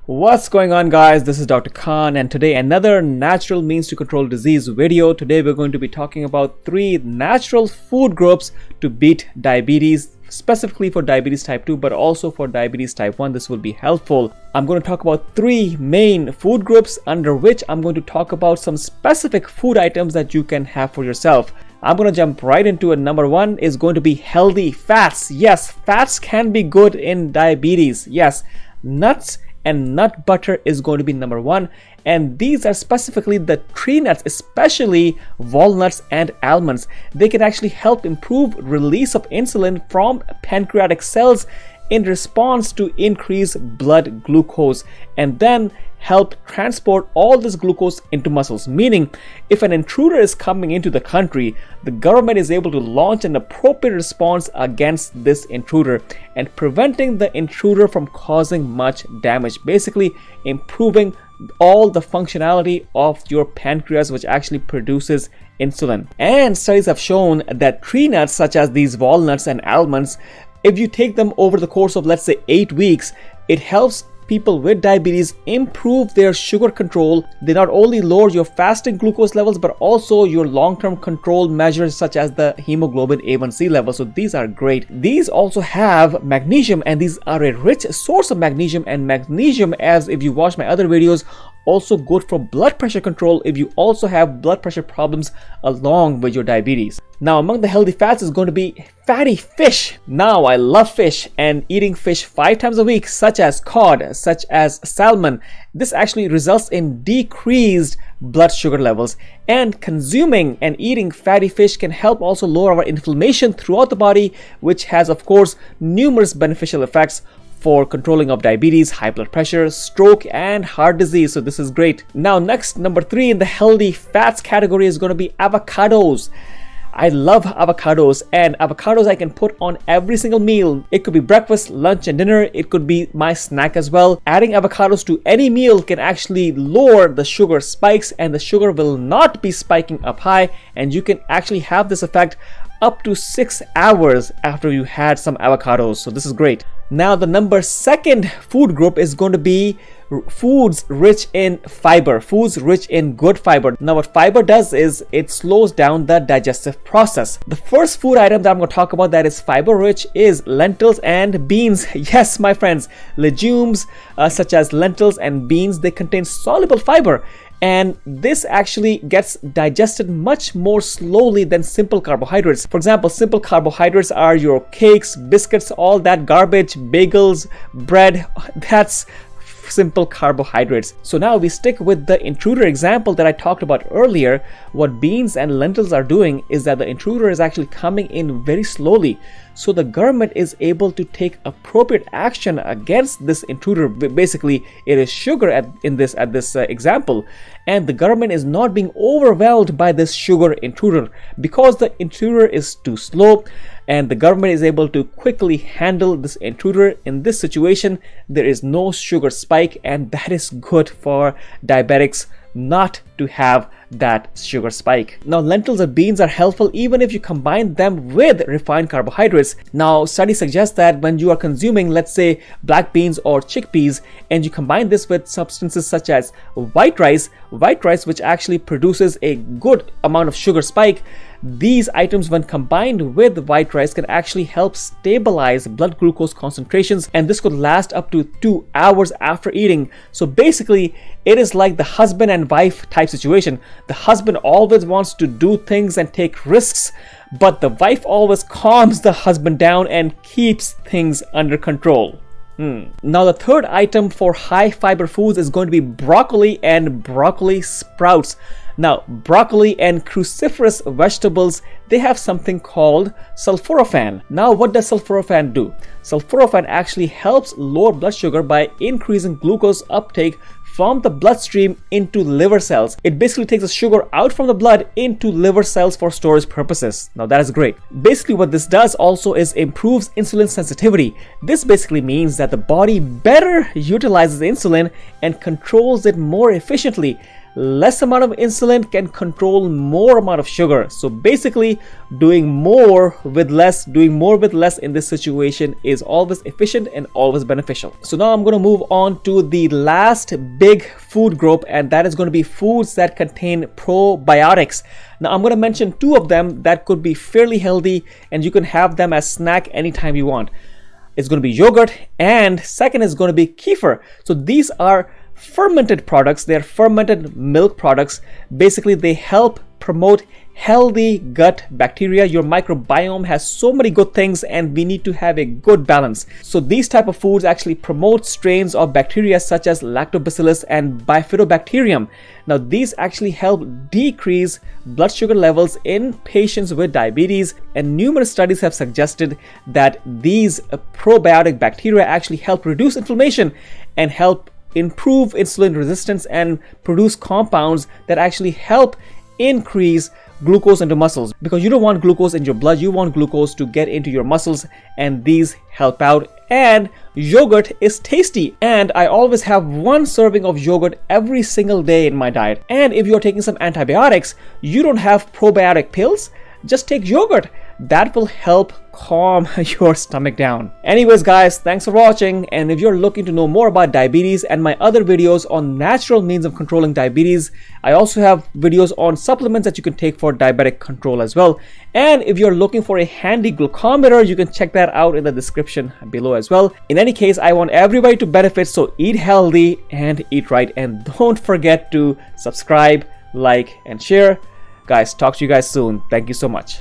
What's going on, guys? This is Dr. Khan, and today another natural means to control disease video. Today we're going to be talking about 3 natural food groups to beat diabetes, specifically for diabetes type 2, but also for diabetes type 1. This will be helpful. I'm going to talk about 3 main food groups, under which I'm going to talk about some specific food items that you can have for yourself. I'm going to jump right into it. Number 1 is going to be healthy fats. Yes, fats can be good in diabetes. Yes, nuts and nut butter is going to be number 1, and these are specifically the tree nuts, especially walnuts and almonds. They can actually help improve release of insulin from pancreatic cells in response to increased blood glucose, and then help transport all this glucose into muscles. Meaning, if an intruder is coming into the country, the government is able to launch an appropriate response against this intruder and preventing the intruder from causing much damage, basically improving all the functionality of your pancreas, which actually produces insulin. And studies have shown that tree nuts such as these walnuts and almonds, if you take them over the course of, let's say, 8 weeks, it helps people with diabetes improve their sugar control. They not only lower your fasting glucose levels, but also your long-term control measures such as the hemoglobin A1C level. So these are great. These also have magnesium, and these are a rich source of magnesium. And magnesium, as if you watch my other videos, also good for blood pressure control if you also have blood pressure problems along with your diabetes. Now, among the healthy fats is going to be fatty fish. Now, I love fish, and eating fish 5 times a week, such as cod, such as salmon, this actually results in decreased blood sugar levels. And consuming and eating fatty fish can help also lower our inflammation throughout the body, which has, of course, numerous beneficial effects for controlling of diabetes, high blood pressure, stroke, and heart disease. So this is great. Now, next, number 3 in the healthy fats category is going to be avocados. I love avocados, and avocados I can put on every single meal. It could be breakfast, lunch, and dinner. It could be my snack as well. Adding avocados to any meal can actually lower the sugar spikes, and the sugar will not be spiking up high, and you can actually have this effect up to 6 hours after you had some avocados. So this is great. Now, the number 2 food group is going to be foods rich in fiber, foods rich in good fiber. Now, what fiber does is it slows down the digestive process. The first food item that I'm going to talk about that is fiber rich is lentils and beans. Yes, my friends, legumes such as lentils and beans, they contain soluble fiber, and this actually gets digested much more slowly than simple carbohydrates. For example, simple carbohydrates are your cakes, biscuits, all that garbage, bagels, bread. That's simple carbohydrates. So now we stick with the intruder example that I talked about earlier. What beans and lentils are doing is that the intruder is actually coming in very slowly, so the government is able to take appropriate action against this intruder. Basically, it is sugar at this example, and the government is not being overwhelmed by this sugar intruder because the intruder is too slow, and the government is able to quickly handle this intruder. In this situation, there is no sugar spike, and that is good for diabetics not to have that sugar spike. Now, lentils and beans are helpful even if you combine them with refined carbohydrates. Now, studies suggest that when you are consuming, let's say, black beans or chickpeas, and you combine this with substances such as white rice, which actually produces a good amount of sugar spike, these items, when combined with white rice, can actually help stabilize blood glucose concentrations, and this could last up to 2 hours after eating. So basically, it is like the husband and wife type situation. The husband always wants to do things and take risks, but the wife always calms the husband down and keeps things under control. Now, the third item for high fiber foods is going to be broccoli and broccoli sprouts. Now, broccoli and cruciferous vegetables, they have something called sulforaphane. Now, what does sulforaphane do? Sulforaphane actually helps lower blood sugar by increasing glucose uptake from the bloodstream into liver cells. It basically takes the sugar out from the blood into liver cells for storage purposes. Now, that is great. Basically, what this does also is improves insulin sensitivity. This basically means that the body better utilizes insulin and controls it more efficiently. less amount of insulin can control more amount of sugar. So basically, doing more with less in this situation is always efficient and always beneficial. So now I'm going to move on to the last big food group, and that is going to be foods that contain probiotics. Now I'm going to mention two of them that could be fairly healthy and you can have them as snack anytime you want. It's going to be yogurt, and second is going to be kefir. So these are fermented products. They're fermented milk products. Basically, they help promote healthy gut bacteria. Your microbiome has so many good things and we need to have a good balance. So these type of foods actually promote strains of bacteria such as lactobacillus and bifidobacterium. Now these actually help decrease blood sugar levels in patients with diabetes, and numerous studies have suggested that these probiotic bacteria actually help reduce inflammation and help improve insulin resistance and produce compounds that actually help increase glucose into muscles, because you don't want glucose in your blood, you want glucose to get into your muscles, and these help out. And yogurt is tasty, and I always have one serving of yogurt every single day in my diet. And if you're taking some antibiotics, you don't have probiotic pills, just take yogurt. That will help calm your stomach down. Anyways guys, thanks for watching, and if you're looking to know more about diabetes and my other videos on natural means of controlling diabetes, I also have videos on supplements that you can take for diabetic control as well. And if you're looking for a handy glucometer, you can check that out in the description below as well. In any case, I want everybody to benefit, so eat healthy and eat right, and don't forget to subscribe, like, and share. Guys, talk to you guys soon. Thank you so much.